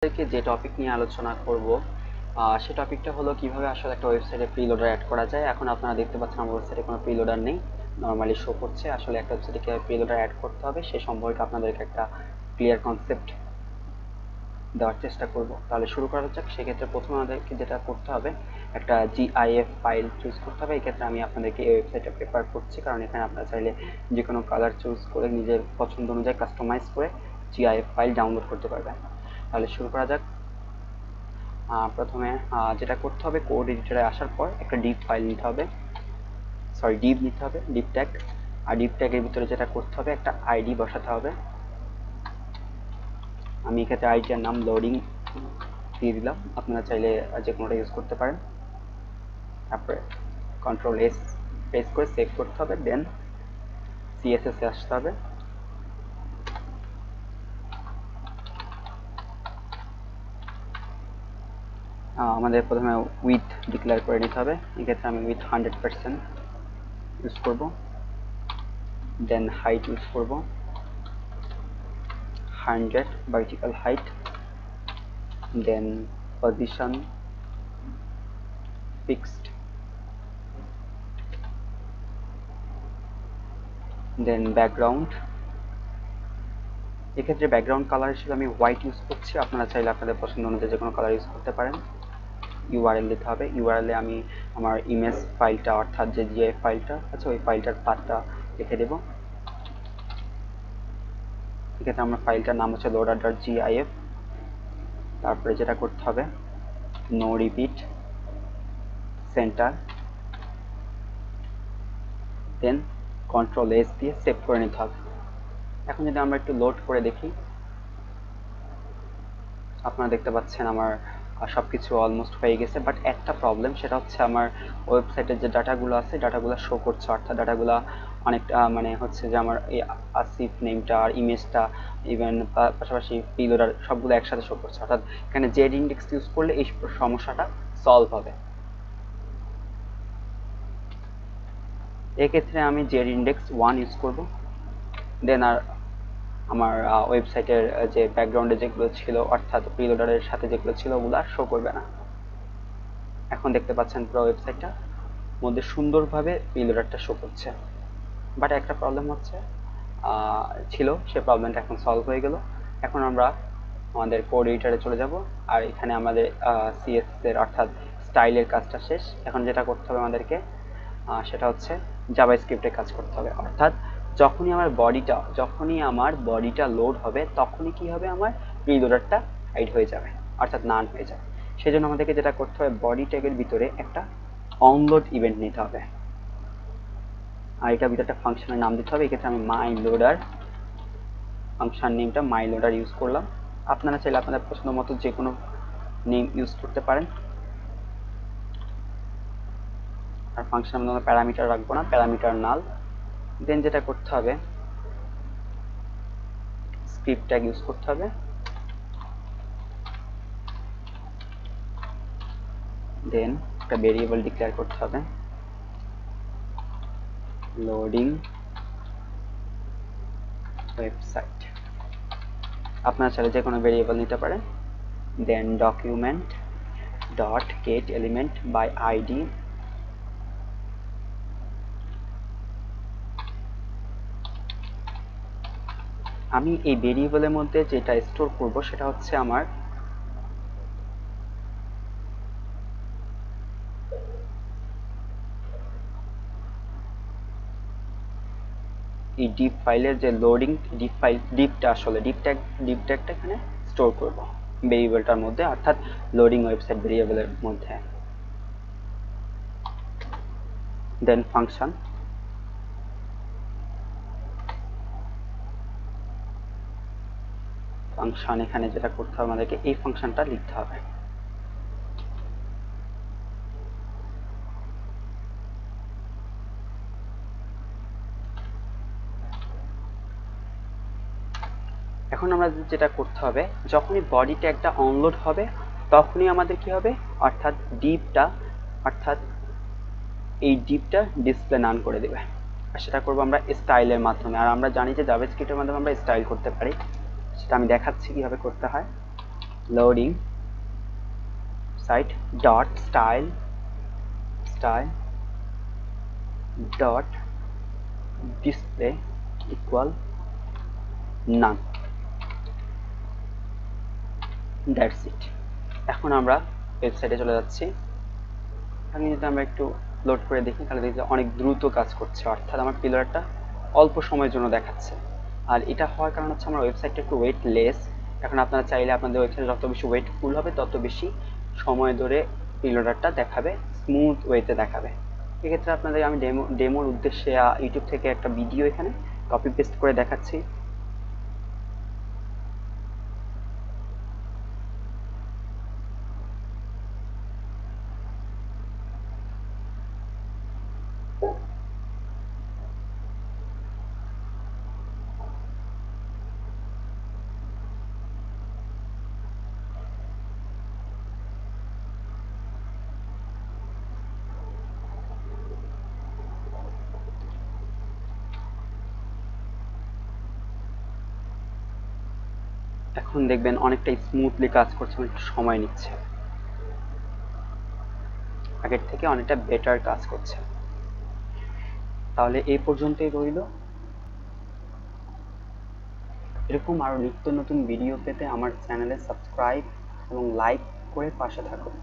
যে টপিক নিয়ে আলোচনা করব সে টপিকটা হলো কিভাবে আসলে একটা ওয়েবসাইটে প্রিলোডার অ্যাড করা যায়। এখন আপনারা দেখতে পাচ্ছেন আমার ওয়েবসাইটে কোনো প্রিলোডার নেই, নর্মালি শো করছে। আসলে একটা ওয়েবসাইটে কিভাবে প্রিলোডার অ্যাড করতে হবে সে সম্পর্কে আপনাদেরকে একটা ক্লিয়ার কনসেপ্ট দেওয়ার চেষ্টা করব। তাহলে শুরু করা যাক। সেক্ষেত্রে প্রথমে আমাদেরকে যেটা করতে হবে, একটা জিআইএফ ফাইল চুজ করতে হবে। এক্ষেত্রে আমি আপনাদেরকে এই ওয়েবসাইটটা প্রেফার করছি, কারণ এখানে আপনারা চাইলে যে কোনো কালার চুজ করে নিজের পছন্দ অনুযায়ী কাস্টমাইজ করে জিআইএফ ফাইল ডাউনলোড করতে পারবেন। তাহলে শুরু করা যাক। প্রথমে যেটা করতে হবে, কোড এডিটরে আসার পর একটা ডিপ ফাইল নিতে হবে, ডিপ নিতে হবে, ডিপ ট্যাগ। আর ডিপ ট্যাগের ভিতরে যেটা করতে হবে, একটা আইডি বসাতে হবে। আমি এক্ষেত্রে আইডিটার নাম লোডিং দিয়ে দিলাম, আপনারা চাইলে যে কোনোটা ইউজ করতে পারেন। তারপরে কন্ট্রোল এস প্রেস করে সেভ করতে হবে, দেন সিএসএস এ আসতে হবে। আমাদের প্রথমে উইথ ডিক্লেয়ার করে নিতে হবে। এক্ষেত্রে আমি উইথ 100% ইউজ করব, দেন হাইট ইউজ করব 100 vertical height, then position fixed, then background। এক্ষেত্রে ব্যাকগ্রাউন্ড কালার হিসেবে আমি হোয়াইট ইউজ করছি, আপনারা চাইলে আপনাদের পছন্দ অনুযায়ী যে কোনো কালার ইউজ করতে পারেন। ইউআরএল দিতে হবে। ইউআরএলে আমি আমার ইমেজ ফাইলটা, অর্থাৎ যে জিআইএফ ফাইলটা আছে ওই ফাইলটার পাথটা লিখে দেব। এক্ষেত্রে আমার ফাইলটার নাম হচ্ছে loader.gif। তারপরে যেটা করতে হবে, নো রিপিট, সেন্টার, দেন কন্ট্রোল এস দিয়ে সেভ করে নিতে হবে। এখন যদি আমরা একটু লোড করে দেখি, আপনারা দেখতে পাচ্ছেন আমার সব কিছু অলমোস্ট হয়ে গেছে। বাট একটা প্রবলেম, সেটা হচ্ছে আমার ওয়েবসাইটের যে ডাটাগুলো আছে ডাটাগুলো শো করছে, অর্থাৎ ডাটাগুলো অনেকটা মানে হচ্ছে যে আমার এই আসিফ নেমটা আর ইমেজটা ইভেন পাশাপাশি প্রিলোডার সবগুলো একসাথে শো করছে, অর্থাৎ এখানে জেড ইন্ডেক্স ইউজ করলে এই সমস্যাটা সলভ হবে। এক্ষেত্রে আমি জেড ইন্ডেক্স 1 ইউজ করব, দেন আর আমার ওয়েবসাইটের যে ব্যাকগ্রাউন্ডে যেগুলো ছিল, অর্থাৎ প্রিলোডারের সাথে যেগুলো ছিল ওগুলো আর শো করবে না। এখন দেখতে পাচ্ছেন পুরো ওয়েবসাইটটা মধ্যে সুন্দরভাবে প্রিলোডারটা শো করছে। বাট একটা প্রবলেম হচ্ছে ছিল, সে প্রবলেমটা এখন সলভ হয়ে গেল। এখন আমরা আমাদের কোড এডিটরে চলে যাব, আর এখানে আমাদের সিএসএস এর অর্থাৎ স্টাইলের কাজটা শেষ। এখন যেটা করতে হবে আমাদেরকে সেটা হচ্ছে জাভাস্ক্রিপ্টের কাজ করতে হবে, অর্থাৎ যখনই আমার বডিটা লোড হবে তখনই কি হবে, আমার প্রিলোডারটা হাইড হয়ে যাবে, অর্থাৎ নান হয়ে যাবে। সেজন্য আমাদেরকে যেটা করতে হবে, বডি ট্যাগের ভিতরে একটা অনলোড ইভেন্ট নিতে হবে, আর এটার ভিতরে একটা ফাংশনের নাম দিতে হবে। এক্ষেত্রে আমি মাই লোডার, ফাংশন নেমটা মাই লোডার ইউজ করলাম। আপনারা চাইলে আপনাদের পছন্দ মতো যে কোনো নেম ইউজ করতে পারেন। আর ফাংশনের মধ্যে প্যারামিটার রাখবো না, প্যারামিটার নাল। দেন যেটা করতে হবে, স্ক্রিপ্ট ট্যাগ ইউজ করতে হবে, দেন একটা ভেরিয়েবল ডিক্লেয়ার করতে হবে, লোডিং ওয়েবসাইট। আপনারা চাইলে যে কোনো ভেরিয়েবল নিতে পারেন। Then document dot get element by ID, আমি এই ভেরিয়েবলের মধ্যে যেটা স্টোর করব সেটা হচ্ছে আমার এই ডিপ ফাইলের যে লোডিং ডিপ ফাইল, ডিপ ট্যাগটা এখানে স্টোর করব ভেরিয়েবলটার মধ্যে, অর্থাৎ লোডিং ওয়েবসাইট ভেরিয়েবলের মধ্যে। দেন ফাংশন এখানে যেটা করতে হবে, আমাদেরকে এই ফাংশনটা লিখতে হবে। এখন আমরা যেটা করতে হবে, যখনই বডি ট্যাগটা অনলোড হবে তখনই আমাদের কি হবে, অর্থাৎ এই ডিপটা ডিসপ্লে নান করে দেবে। আর সেটা করবো আমরা স্টাইলের মাধ্যমে। আর আমরা জানি যে জাভাস্ক্রিপ্টের মাধ্যমে আমরা স্টাইল করতে পারি, সেটা আমি দেখাচ্ছি কিভাবে করতে হয়। loading site dot style dot display equal none. That's it. এখন আমরা ওয়েবসাইটে চলে যাচ্ছি। এখানে যদি আমরা একটু লোড করে দেখি তাহলে দেখি অনেক দ্রুত কাজ করছে, অর্থাৎ আমার প্রিলোডারটা অল্প সময়ের জন্য দেখাচ্ছে। আর এটা হওয়ার কারণ হচ্ছে আমার ওয়েবসাইটটা একটু ওয়েট লেস। এখন আপনারা চাইলে আপনাদের ওয়েবসাইটে যত বেশি ওয়েট ফুল হবে তত বেশি সময় ধরে প্রিলোডারটা দেখাবে, স্মুথ ওয়েতে দেখাবে। এক্ষেত্রে আপনাদের আমি ডেমোর উদ্দেশ্যে ইউটিউব থেকে একটা ভিডিও এখানে কপি পেস্ট করে দেখাচ্ছি। এখন দেখবেন অনেকটা স্মুথলি কাজ করছে, অনেকটা সময় নিচ্ছে, আগের থেকে অনেকটা বেটার কাজ করছে। তাহলে এই পর্যন্তই রইল। এরকম আরও নিত্য নতুন ভিডিও পেতে আমার চ্যানেলে সাবস্ক্রাইব এবং লাইক করে পাশে থাকুন।